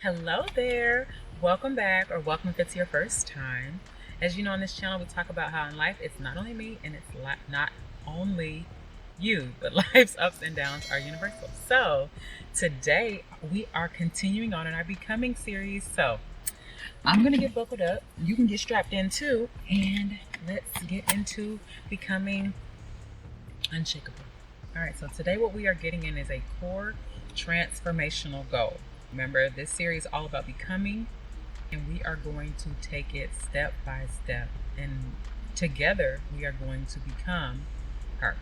Hello there. Welcome back, or welcome if it's your first time. As you know, on this channel, we talk about how in life it's not only me and it's not only you, but life's ups and downs are universal. So today we are continuing on in our Becoming series. So I'm going to get buckled up. You can get strapped in too. And let's get into becoming unshakable. All right, so today what we are getting in is a core transformational goal. Remember, this series is all about becoming, and we are going to take it step by step. And together, we are going to become her.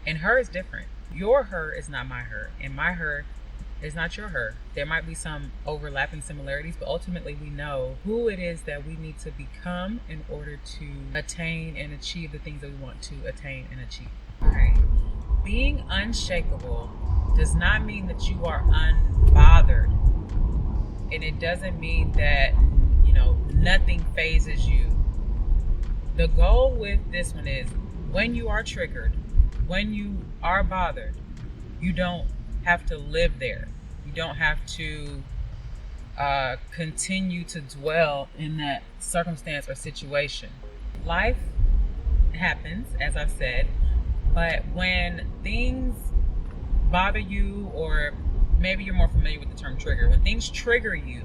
And her is different. Your her is not my her, and my her is not your her. There might be some overlapping similarities, but ultimately we know who it is that we need to become in order to attain and achieve the things that we want to attain and achieve. All right. Being unshakable does not mean that you are unbothered. And it doesn't mean that, nothing phases you. The goal with this one is when you are triggered, when you are bothered, you don't have to live there. You don't have to continue to dwell in that circumstance or situation. Life happens, as I've said, but when things bother you, or maybe you're more familiar with the term trigger, when things trigger you,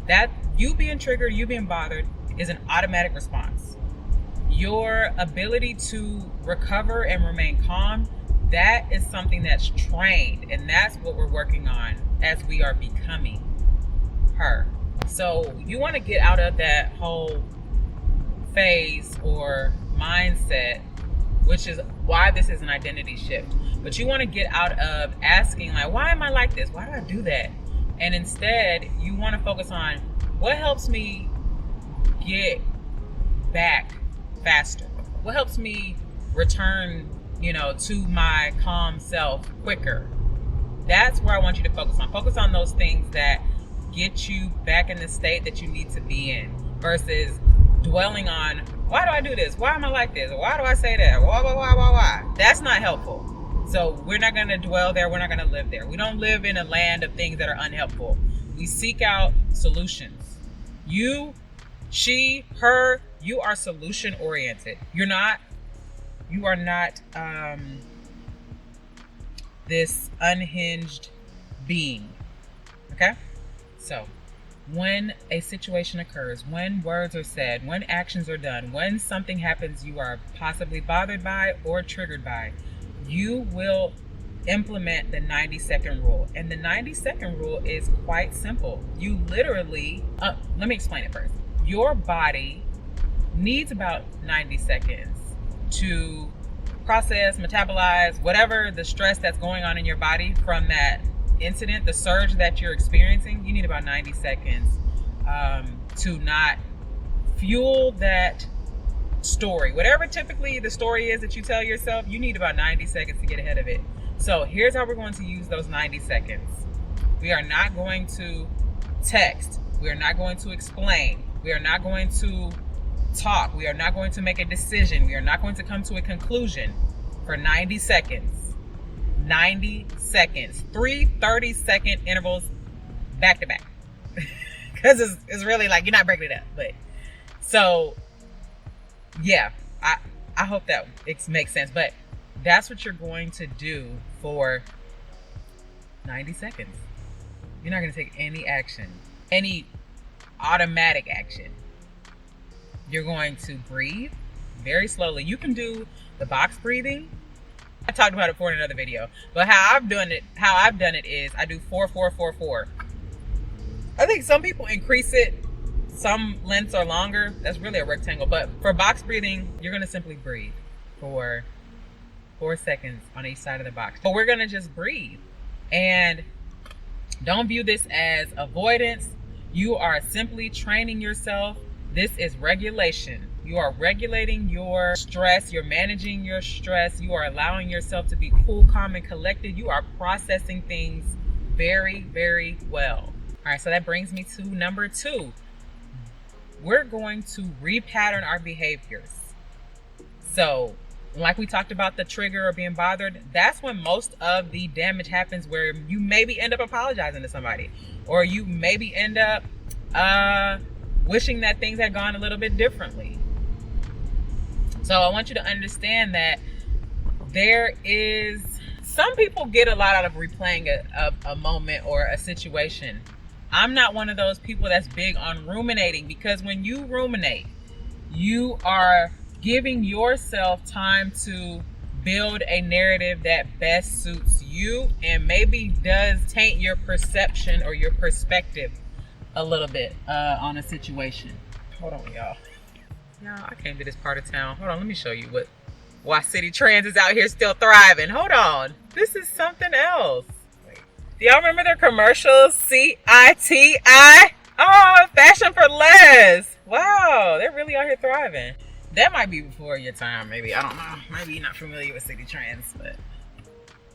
that you being triggered, you being bothered is an automatic response. Your ability to recover and remain calm, that is something that's trained, and that's what we're working on as we are becoming her. So you want to get out of that whole phase or mindset, which is why this is an identity shift. But you want to get out of asking, like, why am I like this? Why do I do that? And instead, you want to focus on what helps me get back faster? What helps me return, to my calm self quicker? That's where I want you to focus on. Focus on those things that get you back in the state that you need to be in, versus dwelling on, why do I do this? Why am I like this? Why do I say that? Why? That's not helpful. So we're not going to dwell there. We're not going to live there. We don't live in a land of things that are unhelpful. We seek out solutions. You, she, her, you are solution oriented. You are not this unhinged being. Okay? So when a situation occurs, when words are said, when actions are done, when something happens you are possibly bothered by or triggered by, you will implement the 90-second rule. And the 90-second rule is quite simple. You literally, let me explain it first. Your body needs about 90 seconds to process, metabolize, whatever the stress that's going on in your body from that incident, the surge that you're experiencing. You need about 90 seconds to not fuel that story. Whatever typically the story is that you tell yourself, you need about 90 seconds to get ahead of it. So here's how we're going to use those 90 seconds. We are not going to text. We are not going to explain. We are not going to talk. We are not going to make a decision. We are not going to come to a conclusion for 90 seconds. 90 seconds. 3 30-second intervals back to back. Because it's really like you're not breaking it up. But so yeah, I hope that it makes sense. But that's what you're going to do for 90 seconds. You're not going to take any action, any automatic action. You're going to breathe very slowly. You can do the box breathing. I talked about it before in another video. But how I've done it is I do 4-4-4-4. I think some people increase it. Some lengths are longer. That's really a rectangle. But for box breathing, you're going to simply breathe for 4 seconds on each side of the box. But we're going to just breathe. And don't view this as avoidance. You are simply training yourself. This is regulation. You are regulating your stress. You're managing your stress. You are allowing yourself to be cool, calm, and collected. You are processing things very, very well. All right, so that brings me to number 2. We're going to repattern our behaviors. So like we talked about the trigger or being bothered, that's when most of the damage happens, where you maybe end up apologizing to somebody, or you maybe end up wishing that things had gone a little bit differently. So I want you to understand that some people get a lot out of replaying a moment or a situation. I'm not one of those people that's big on ruminating, because when you ruminate, you are giving yourself time to build a narrative that best suits you and maybe does taint your perception or your perspective a little bit on a situation. Hold on, y'all. I came to this part of town. Hold on, let me show you why city trans is out here still thriving. Hold on. This is something else. Wait. Do y'all remember their commercials? CITI? Oh, fashion for less. Wow, they're really out here thriving. That might be before your time, maybe. I don't know. Maybe you're not familiar with city trends, but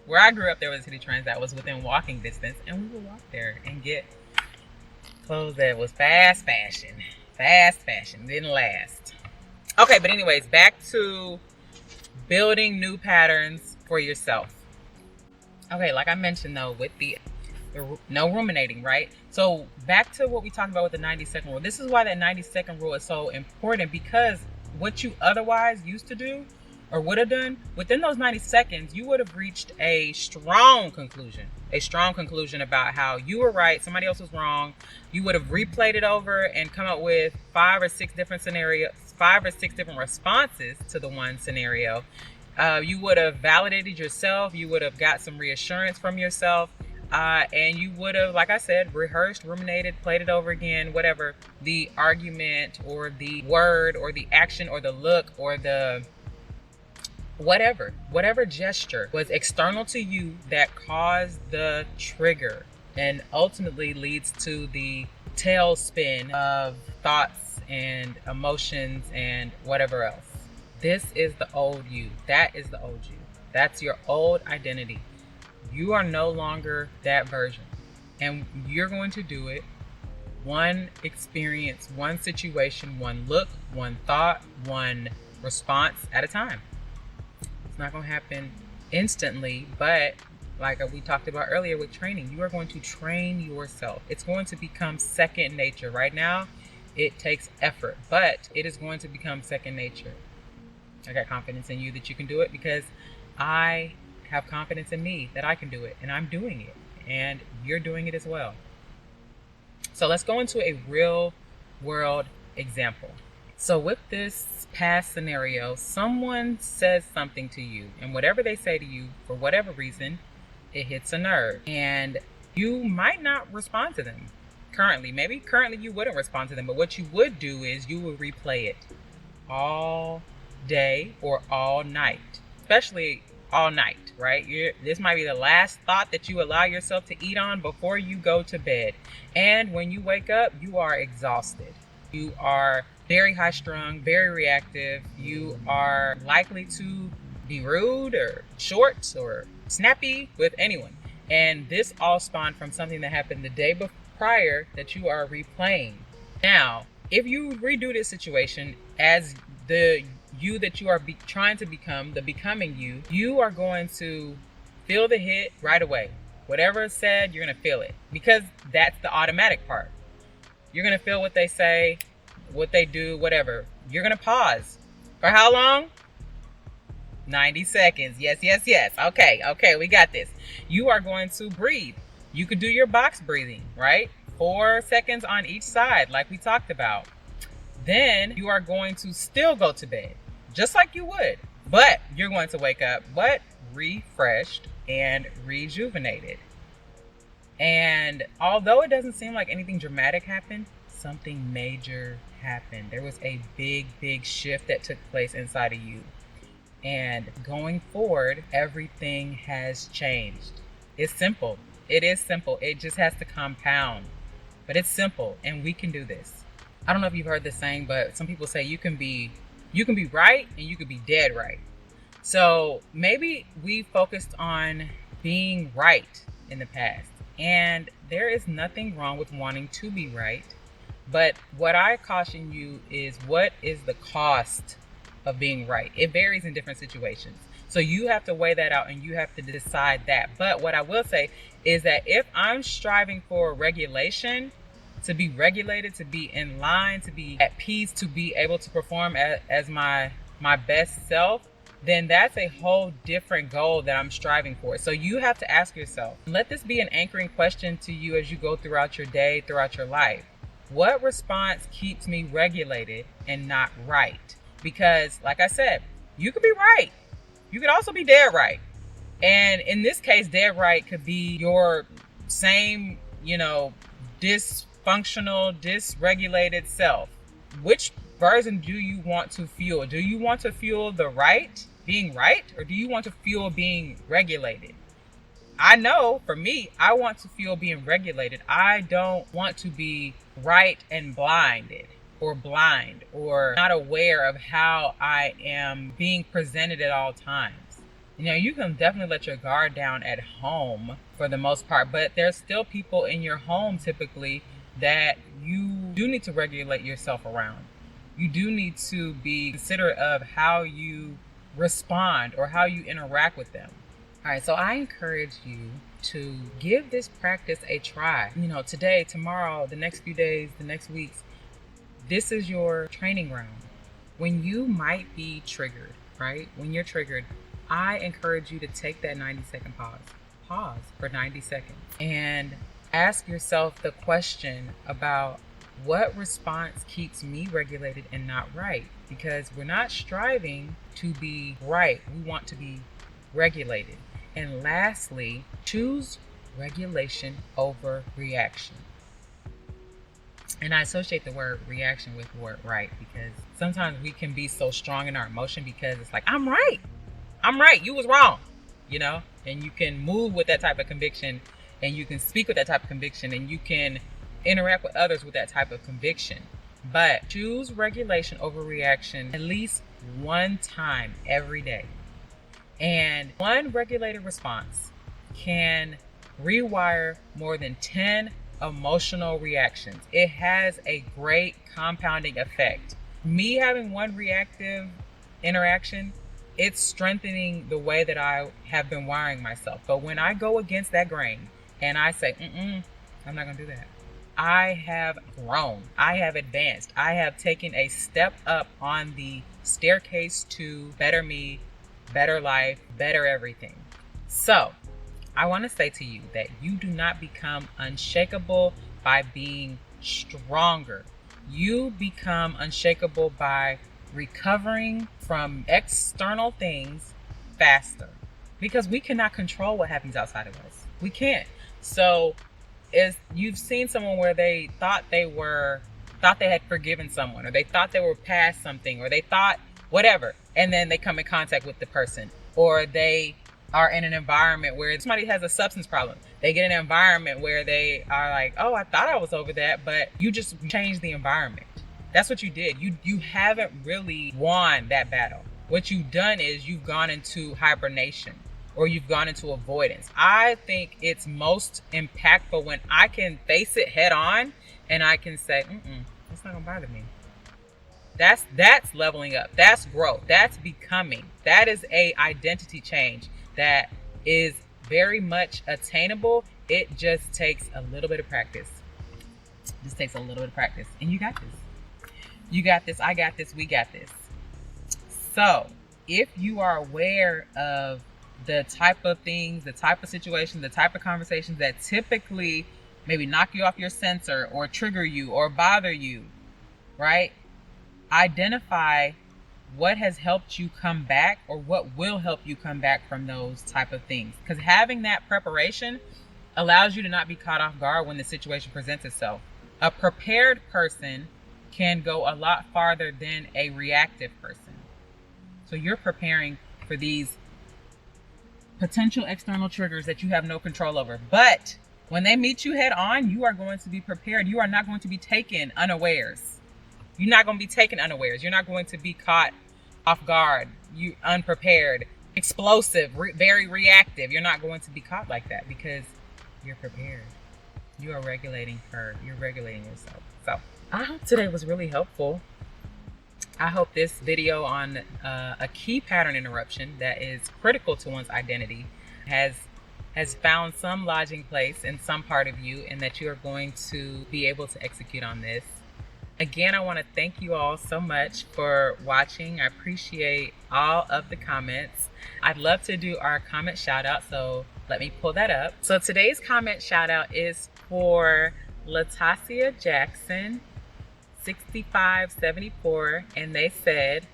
where I grew up, there was a city trends that was within walking distance, and we would walk there and get clothes that was fast fashion. Fast fashion. Didn't last. Okay, but anyways, back to building new patterns for yourself. Okay, like I mentioned though, with the no ruminating, right? So back to what we talked about with the 90-second rule. This is why that 90-second rule is so important, because what you otherwise used to do or would have done, within those 90 seconds, you would have reached a strong conclusion about how you were right, somebody else was wrong. You would have replayed it over and come up with 5 or 6 different scenarios, 5 or 6 different responses to the one scenario. You would have validated yourself. You would have got some reassurance from yourself. And you would have, like I said, rehearsed, ruminated, played it over again, whatever the argument or the word or the action or the look or the whatever gesture was external to you that caused the trigger and ultimately leads to the tailspin of thoughts and emotions and whatever else. This is the old you. That is the old you. That's your old identity. You are no longer that version, and you're going to do it one experience, one situation, one look, one thought, one response at a time. It's not going to happen instantly, but like we talked about earlier with training, you are going to train yourself. It's going to become second nature. Right now, it takes effort, but it is going to become second nature. I got confidence in you that you can do it, because I have confidence in me that I can do it, and I'm doing it, and you're doing it as well. So let's go into a real world example. So with this past scenario, someone says something to you, and whatever they say to you, for whatever reason, it hits a nerve, and you might not respond to them currently. Maybe currently you wouldn't respond to them, but what you would do is you would replay it all day or all night, especially all night, right? This might be the last thought that you allow yourself to eat on before you go to bed. And when you wake up, you are exhausted. You are very high strung, very reactive. You are likely to be rude or short or snappy with anyone. And this all spawned from something that happened the day prior that you are replaying. Now, if you redo this situation as the you that you are trying to become, the becoming you, you are going to feel the hit right away. Whatever is said, you're going to feel it, because that's the automatic part. You're going to feel what they say, what they do, whatever. You're going to pause. For how long? 90 seconds. Yes. Okay, we got this. You are going to breathe. You could do your box breathing, right? 4 seconds on each side, like we talked about. Then you are going to still go to bed, just like you would. But you're going to wake up, refreshed and rejuvenated. And although it doesn't seem like anything dramatic happened, something major happened. There was a big shift that took place inside of you. And going forward, everything has changed. It's simple. It is simple. It just has to compound. But it's simple, and we can do this. I don't know if you've heard this saying, but some people say you can be right and you can be dead right. So maybe we focused on being right in the past, and there is nothing wrong with wanting to be right. But what I caution you is, what is the cost of being right. It varies in different situations. So you have to weigh that out and you have to decide that. But what I will say is that if I'm striving for regulation, to be regulated, to be in line, to be at peace, to be able to perform as my best self, then that's a whole different goal that I'm striving for. So you have to ask yourself, let this be an anchoring question to you as you go throughout your day, throughout your life. What response keeps me regulated and not right? Because like I said, you could be right. You could also be dead right. And in this case, dead right could be your same, dysfunctional, dysregulated self. Which version do you want to fuel? Do you want to fuel the right, being right, or do you want to fuel being regulated? I know for me, I want to feel being regulated. I don't want to be right and blinded or blind or not aware of how I am being presented at all times. You can definitely let your guard down at home for the most part, but there's still people in your home typically that you do need to regulate yourself around. You do need to be considerate of how you respond or how you interact with them. All right, so I encourage you to give this practice a try. Today, tomorrow, the next few days, the next weeks, this is your training ground. When you might be triggered, right? When you're triggered, I encourage you to take that 90-second pause. Pause for 90 seconds and ask yourself the question about what response keeps me regulated and not right? Because we're not striving to be right. We want to be regulated. And lastly, choose regulation over reaction. And I associate the word reaction with the word right because sometimes we can be so strong in our emotion because it's like, I'm right. You was wrong, and you can move with that type of conviction and you can speak with that type of conviction and you can interact with others with that type of conviction. But choose regulation over reaction at least one time every day. And one regulated response can rewire more than 10 emotional reactions. It has a great compounding effect. Me having one reactive interaction, it's strengthening the way that I have been wiring myself. But when I go against that grain and I say, I'm not going to do that, I have grown. I have advanced. I have taken a step up on the staircase to better me, better life, better everything. So I want to say to you that you do not become unshakable by being stronger. You become unshakable by recovering from external things faster, because we cannot control what happens outside of us. We can't. So if you've seen someone where they thought they had forgiven someone, or they thought they were past something, or they thought whatever, and then they come in contact with the person, or they are in an environment where somebody has a substance problem. They get in an environment where they are like, oh, I thought I was over that, but you just changed the environment. That's what you did. You haven't really won that battle. What you've done is you've gone into hibernation, or you've gone into avoidance. I think it's most impactful when I can face it head on and I can say, it's not gonna bother me. That's leveling up. That's growth. That's becoming. That is a identity change that is very much attainable. It just takes a little bit of practice. And you got this. You got this. I got this. We got this. So if you are aware of the type of things, the type of situations, the type of conversations that typically maybe knock you off your center or trigger you or bother you, right? Identify what has helped you come back or what will help you come back from those type of things. Because having that preparation allows you to not be caught off guard when the situation presents itself. A prepared person can go a lot farther than a reactive person. So you're preparing for these potential external triggers that you have no control over. But when they meet you head on, you are going to be prepared. You are not going to be taken unawares. You're not going to be taken unawares. You're not going to be caught off guard. You unprepared, explosive, very reactive. You're not going to be caught like that because you're prepared. You are regulating her. You're regulating yourself. So I hope today was really helpful. I hope this video on a key pattern interruption that is critical to one's identity has found some lodging place in some part of you, and that you are going to be able to execute on this. Again, I want to thank you all so much for watching. I appreciate all of the comments. I'd love to do our comment shout out, so let me pull that up. So today's comment shout out is for Latasia Jackson 6574, and they said,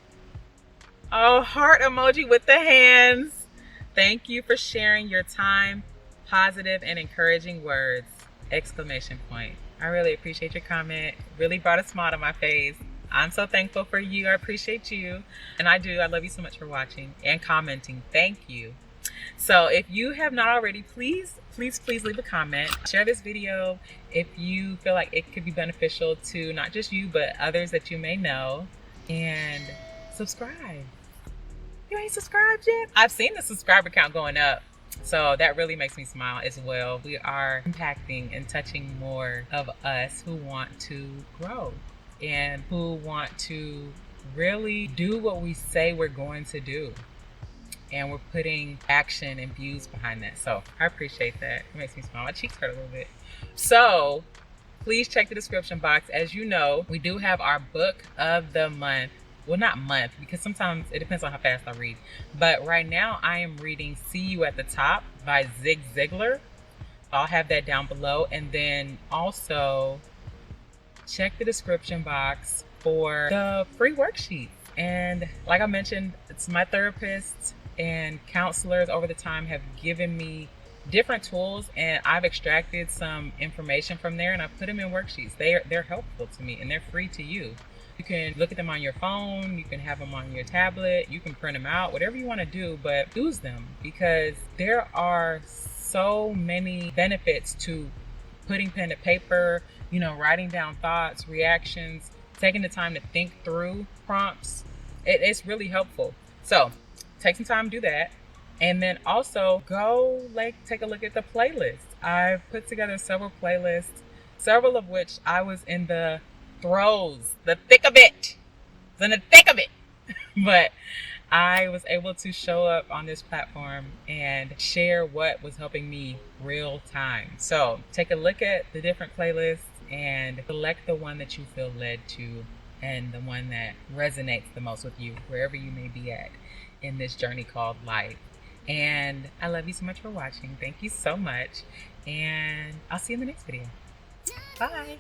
oh, heart emoji with the hands. Thank you for sharing your time, positive and encouraging words, exclamation point. I really appreciate your comment. Really brought a smile to my face. I'm so thankful for you. I appreciate you. And I love you so much for watching and commenting. Thank you. So if you have not already, please leave a comment. Share this video if you feel like it could be beneficial to not just you, but others that you may know. And subscribe. You ain't subscribed yet? I've seen the subscriber count going up, so that really makes me smile as well. We are impacting and touching more of us who want to grow and who want to really do what we say we're going to do. And we're putting action and views behind that. So I appreciate that. It makes me smile. My cheeks hurt a little bit. So please check the description box. As you know, we do have our book of the month. Well, not month, because sometimes it depends on how fast I read. But right now I am reading See You at the Top by Zig Ziglar. I'll have that down below. And then also check the description box for the free worksheets. And like I mentioned, it's my therapist and counselors over the time have given me different tools, and I've extracted some information from there and I've put them in worksheets. They're helpful to me and they're free to you. You can look at them on your phone, you can have them on your tablet, you can print them out, whatever you want to do, but use them, because there are so many benefits to putting pen to paper, writing down thoughts, reactions, taking the time to think through prompts. It's really helpful. So take some time to do that. And then also go take a look at the playlist. I've put together several playlists, several of which I was in the thick of it. But I was able to show up on this platform and share what was helping me real time. So take a look at the different playlists and select the one that you feel led to and the one that resonates the most with you, wherever you may be at in this journey called life. And I love you so much for watching. Thank you so much. And I'll see you in the next video. Bye.